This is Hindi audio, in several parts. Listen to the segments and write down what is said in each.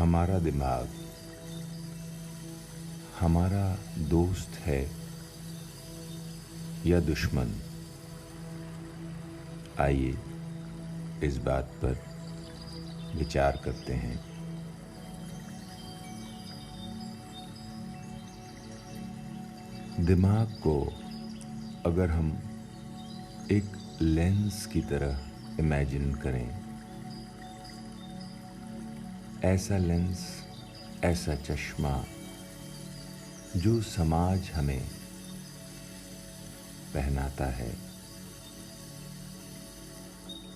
हमारा दिमाग हमारा दोस्त है या दुश्मन? आइए इस बात पर विचार करते हैं। दिमाग को अगर हम एक लेंस की तरह इमेजिन करें, ऐसा लेंस, ऐसा चश्मा जो समाज हमें पहनाता है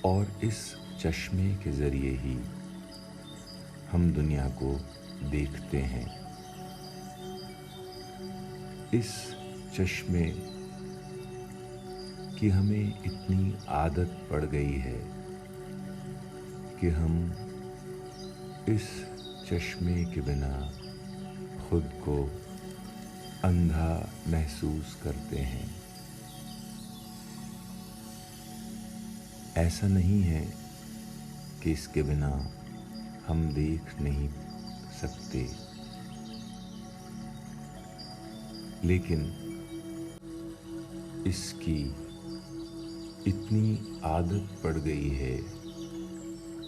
और इस चश्मे के ज़रिए ही हम दुनिया को देखते हैं। इस चश्मे की हमें इतनी आदत पड़ गई है कि हम इस चश्मे के बिना खुद को अंधा महसूस करते हैं। ऐसा नहीं है कि इसके बिना हम देख नहीं सकते, लेकिन इसकी इतनी आदत पड़ गई है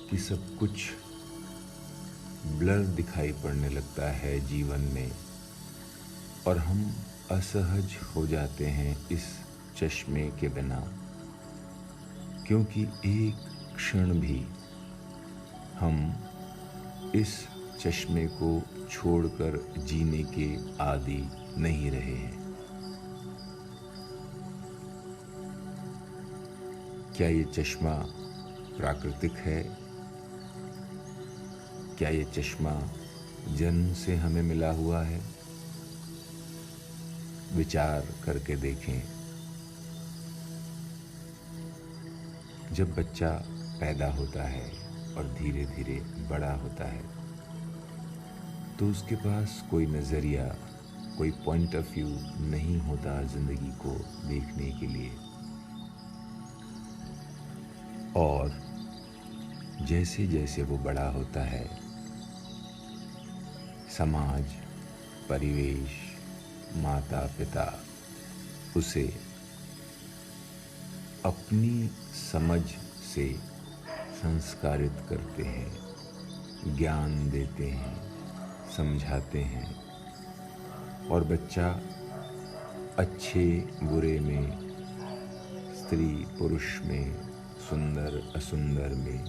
कि सब कुछ ब्लर दिखाई पड़ने लगता है जीवन में और हम असहज हो जाते हैं इस चश्मे के बिना, क्योंकि एक क्षण भी हम इस चश्मे को छोड़कर जीने के आदी नहीं रहे हैं। क्या ये चश्मा प्राकृतिक है? क्या ये चश्मा जन्म से हमें मिला हुआ है? विचार करके देखें। जब बच्चा पैदा होता है और धीरे धीरे बड़ा होता है तो उसके पास कोई नज़रिया, कोई पॉइंट ऑफ व्यू नहीं होता ज़िंदगी को देखने के लिए। और जैसे जैसे वो बड़ा होता है, समाज, परिवेश, माता पिता उसे अपनी समझ से संस्कारित करते हैं, ज्ञान देते हैं, समझाते हैं और बच्चा अच्छे बुरे में, स्त्री पुरुष में, सुंदर असुंदर में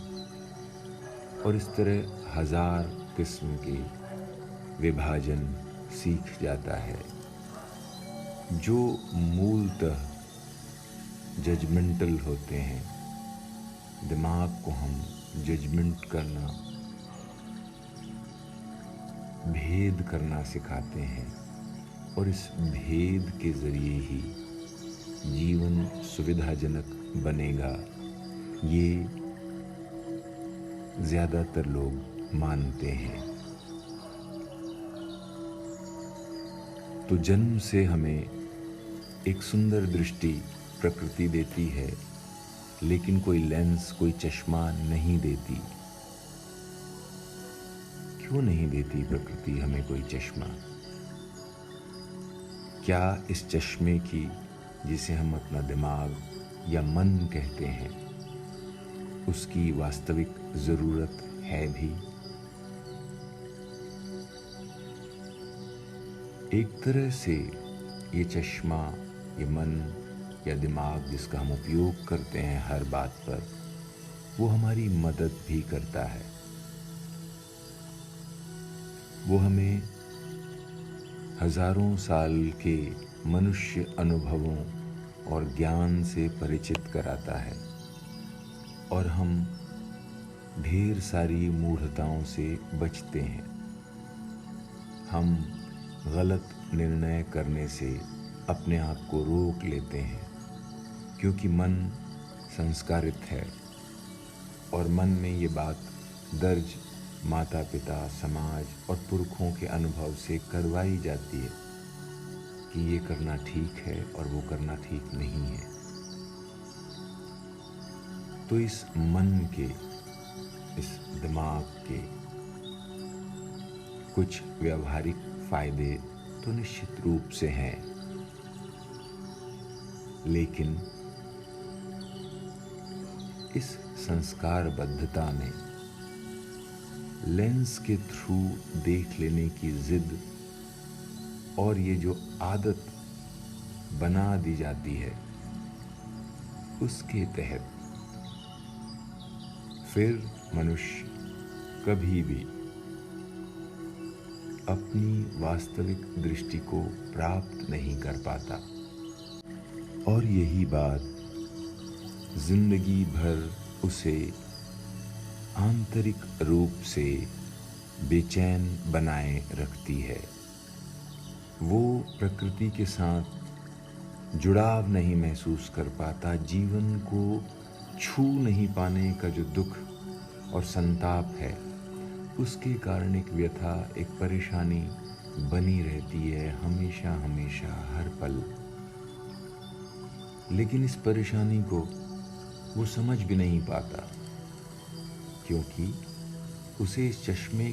और इस तरह हजार किस्म के विभाजन सीख जाता है, जो मूलतः जजमेंटल होते हैं। दिमाग को हम जजमेंट करना, भेद करना सिखाते हैं और इस भेद के ज़रिए ही जीवन सुविधाजनक बनेगा, ये ज़्यादातर लोग मानते हैं। तो जन्म से हमें एक सुंदर दृष्टि प्रकृति देती है, लेकिन कोई लेंस, कोई चश्मा नहीं देती। क्यों नहीं देती प्रकृति हमें कोई चश्मा? क्या इस चश्मे की, जिसे हम अपना दिमाग या मन कहते हैं, उसकी वास्तविक ज़रूरत है भी? एक तरह से ये चश्मा, ये मन या दिमाग जिसका हम उपयोग करते हैं हर बात पर, वो हमारी मदद भी करता है। वो हमें हजारों साल के मनुष्य अनुभवों और ज्ञान से परिचित कराता है और हम ढेर सारी मूढ़ताओं से बचते हैं। हम गलत निर्णय करने से अपने आप को रोक लेते हैं, क्योंकि मन संस्कारित है और मन में ये बात दर्ज माता पिता, समाज और पुरखों के अनुभव से करवाई जाती है कि ये करना ठीक है और वो करना ठीक नहीं है। तो इस मन के, इस दिमाग के कुछ व्यवहारिक फायदे तो निश्चित रूप से हैं, लेकिन इस संस्कारबद्धता में लेंस के थ्रू देख लेने की जिद और ये जो आदत बना दी जाती है, उसके तहत फिर मनुष्य कभी भी अपनी वास्तविक दृष्टि को प्राप्त नहीं कर पाता। और यही बात जिंदगी भर उसे आंतरिक रूप से बेचैन बनाए रखती है। वो प्रकृति के साथ जुड़ाव नहीं महसूस कर पाता, जीवन को छू नहीं पाने का जो दुख और संताप है, उसके कारण एक व्यथा, एक परेशानी बनी रहती है हमेशा हमेशा, हर पल। लेकिन इस परेशानी को वो समझ भी नहीं पाता, क्योंकि उसे इस चश्मे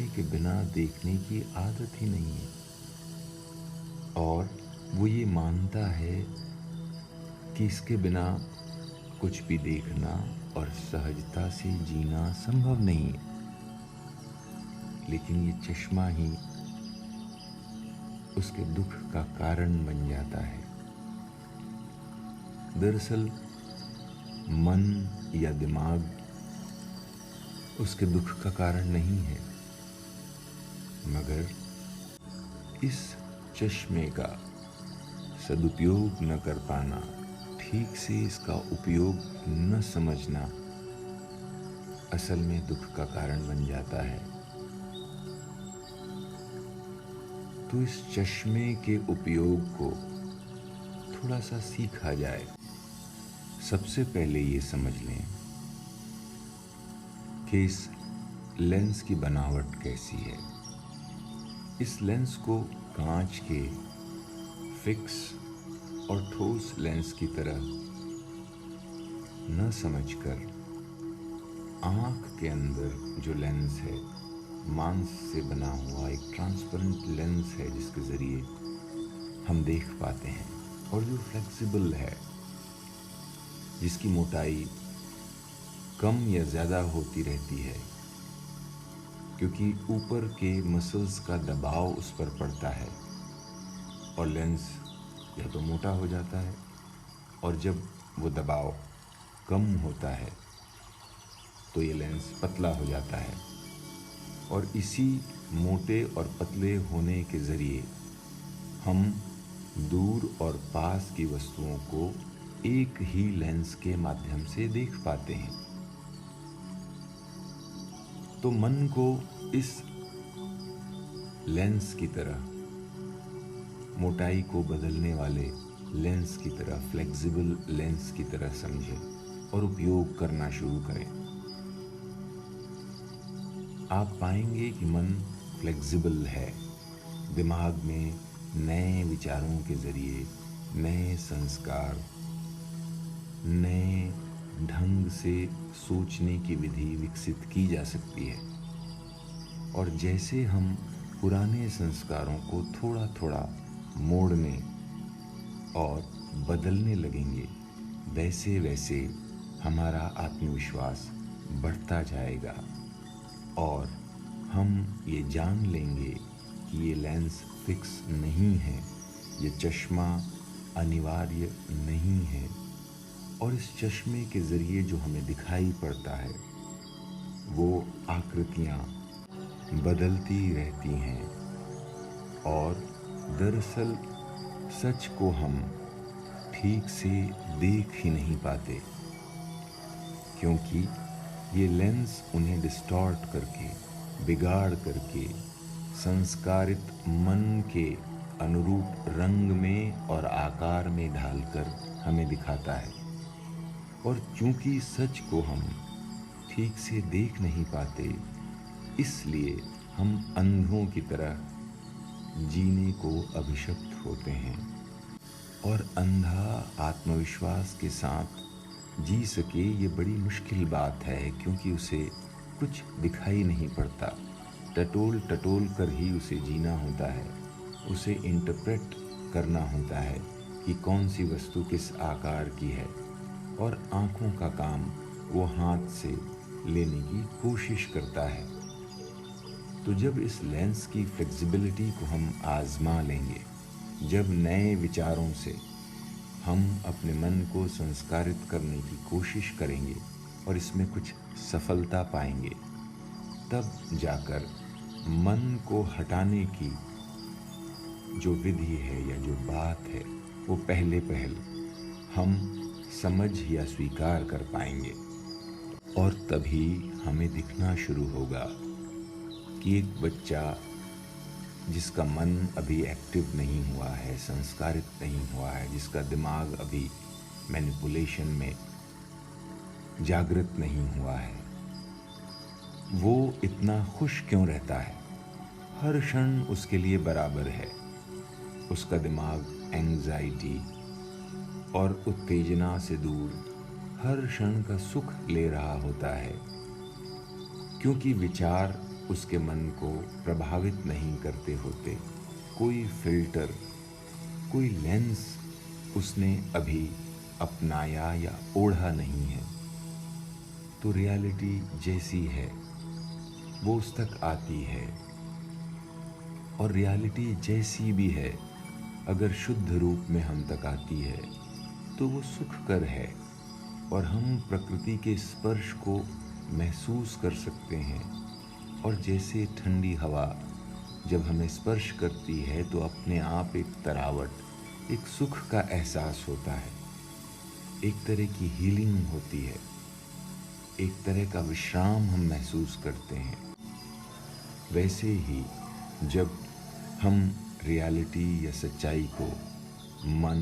के बिना देखने की आदत ही नहीं है। और वो ये मानता है कि इसके बिना कुछ भी देखना और सहजता से जीना संभव नहीं है। लेकिन ये चश्मा ही उसके दुख का कारण बन जाता है। दरअसल मन या दिमाग उसके दुख का कारण नहीं है, मगर इस चश्मे का सदुपयोग न कर पाना, ठीक से इसका उपयोग न समझना असल में दुख का कारण बन जाता है। तो इस चश्मे के उपयोग को थोड़ा सा सीखा जाए। सबसे पहले ये समझ लें कि इस लेंस की बनावट कैसी है। इस लेंस को कांच के फिक्स और ठोस लेंस की तरह न समझकर, आँख के अंदर जो लेंस है, मांस से बना हुआ एक ट्रांसपेरेंट लेंस है, जिसके ज़रिए हम देख पाते हैं और जो फ्लेक्सिबल है, जिसकी मोटाई कम या ज़्यादा होती रहती है, क्योंकि ऊपर के मसल्स का दबाव उस पर पड़ता है और लेंस या तो मोटा हो जाता है, और जब वो दबाव कम होता है तो ये लेंस पतला हो जाता है। और इसी मोटे और पतले होने के ज़रिए हम दूर और पास की वस्तुओं को एक ही लेंस के माध्यम से देख पाते हैं। तो मन को इस लेंस की तरह, मोटाई को बदलने वाले लेंस की तरह, फ्लेक्सिबल लेंस की तरह समझें और उपयोग करना शुरू करें। आप पाएंगे कि मन फ्लेक्सिबल है। दिमाग में नए विचारों के ज़रिए नए संस्कार, नए ढंग से सोचने की विधि विकसित की जा सकती है। और जैसे हम पुराने संस्कारों को थोड़ा थोड़ा मोड़ने और बदलने लगेंगे, वैसे वैसे हमारा आत्मविश्वास बढ़ता जाएगा और हम ये जान लेंगे कि ये लेंस फिक्स नहीं है, ये चश्मा अनिवार्य नहीं है। और इस चश्मे के ज़रिए जो हमें दिखाई पड़ता है, वो आकृतियाँ बदलती रहती हैं और दरअसल सच को हम ठीक से देख ही नहीं पाते, क्योंकि ये लेंस उन्हें डिस्टॉर्ट करके, बिगाड़ करके, संस्कारित मन के अनुरूप रंग में और आकार में ढालकर हमें दिखाता है। और चूंकि सच को हम ठीक से देख नहीं पाते, इसलिए हम अंधों की तरह जीने को अभिशप्त होते हैं। और अंधा आत्मविश्वास के साथ जी सके, ये बड़ी मुश्किल बात है, क्योंकि उसे कुछ दिखाई नहीं पड़ता। टटोल टटोल कर ही उसे जीना होता है। उसे इंटरप्रेट करना होता है कि कौन सी वस्तु किस आकार की है, और आँखों का काम वो हाथ से लेने की कोशिश करता है। तो जब इस लेंस की फ्लेक्सिबिलिटी को हम आजमा लेंगे, जब नए विचारों से हम अपने मन को संस्कारित करने की कोशिश करेंगे और इसमें कुछ सफलता पाएंगे, तब जाकर मन को हटाने की जो विधि है या जो बात है, वो पहले हम समझ या स्वीकार कर पाएंगे। और तभी हमें दिखना शुरू होगा कि एक बच्चा जिसका मन अभी एक्टिव नहीं हुआ है, संस्कारित नहीं हुआ है, जिसका दिमाग अभी मैनिपुलेशन में जागृत नहीं हुआ है, वो इतना खुश क्यों रहता है? हर क्षण उसके लिए बराबर है। उसका दिमाग एंग्जाइटी और उत्तेजना से दूर हर क्षण का सुख ले रहा होता है, क्योंकि विचार उसके मन को प्रभावित नहीं करते होते। कोई फिल्टर, कोई लेंस उसने अभी अपनाया या ओढ़ा नहीं है। तो रियलिटी जैसी है वो उस तक आती है, और रियलिटी जैसी भी है, अगर शुद्ध रूप में हम तक आती है तो वो सुखकर है, और हम प्रकृति के स्पर्श को महसूस कर सकते हैं। और जैसे ठंडी हवा जब हमें स्पर्श करती है तो अपने आप एक तरावट, एक सुख का एहसास होता है, एक तरह की हीलिंग होती है, एक तरह का विश्राम हम महसूस करते हैं। वैसे ही जब हम रियलिटी या सच्चाई को मन,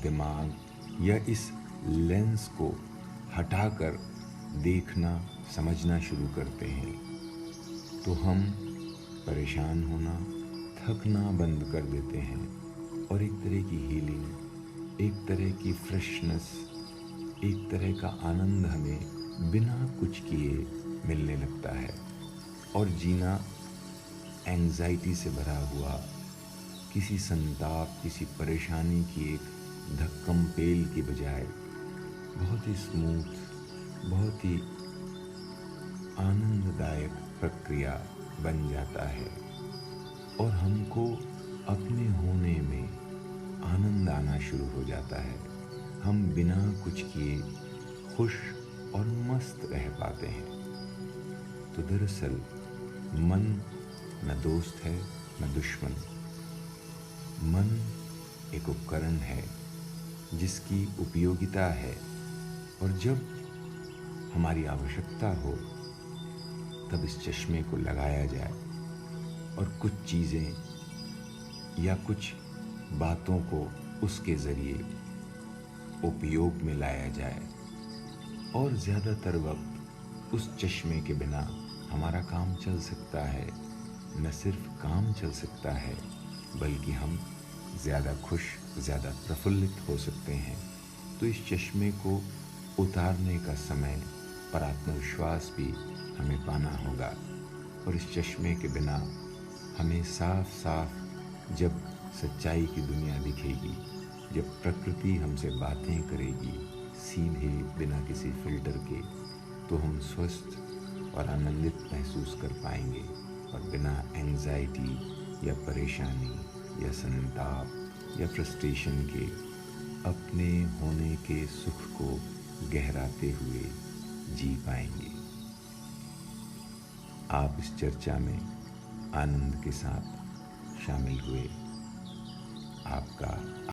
दिमाग या इस लेंस को हटाकर देखना, समझना शुरू करते हैं, तो हम परेशान होना, थकना बंद कर देते हैं, और एक तरह की हीलिंग, एक तरह की फ्रेशनेस, एक तरह का आनंद हमें बिना कुछ किए मिलने लगता है। और जीना एंग्जाइटी से भरा हुआ, किसी संताप, किसी परेशानी की एक धक्कम पेल की बजाय बहुत ही स्मूथ, बहुत ही आनंददायक प्रक्रिया बन जाता है, और हमको अपने होने में आनंद आना शुरू हो जाता है। हम बिना कुछ किए खुश और मस्त रह पाते हैं। तो दरअसल मन न दोस्त है न दुश्मन। मन एक उपकरण है जिसकी उपयोगिता है, और जब हमारी आवश्यकता हो तब इस चश्मे को लगाया जाए और कुछ चीज़ें या कुछ बातों को उसके ज़रिए उपयोग में लाया जाए। और ज़्यादातर वक्त उस चश्मे के बिना हमारा काम चल सकता है। न सिर्फ काम चल सकता है, बल्कि हम ज़्यादा खुश, ज़्यादा प्रफुल्लित हो सकते हैं। तो इस चश्मे को उतारने का समय पर आत्मविश्वास भी हमें पाना होगा। और इस चश्मे के बिना हमें साफ साफ जब सच्चाई की दुनिया दिखेगी, जब प्रकृति हमसे बातें करेगी सीधे बिना किसी फिल्टर के, तो हम स्वस्थ और आनंदित महसूस कर पाएंगे, और बिना एंग्जाइटी या परेशानी या संताप या फ्रस्ट्रेशन के अपने होने के सुख को गहराते हुए जी पाएंगे। आप इस चर्चा में आनंद के साथ शामिल हुए। आपका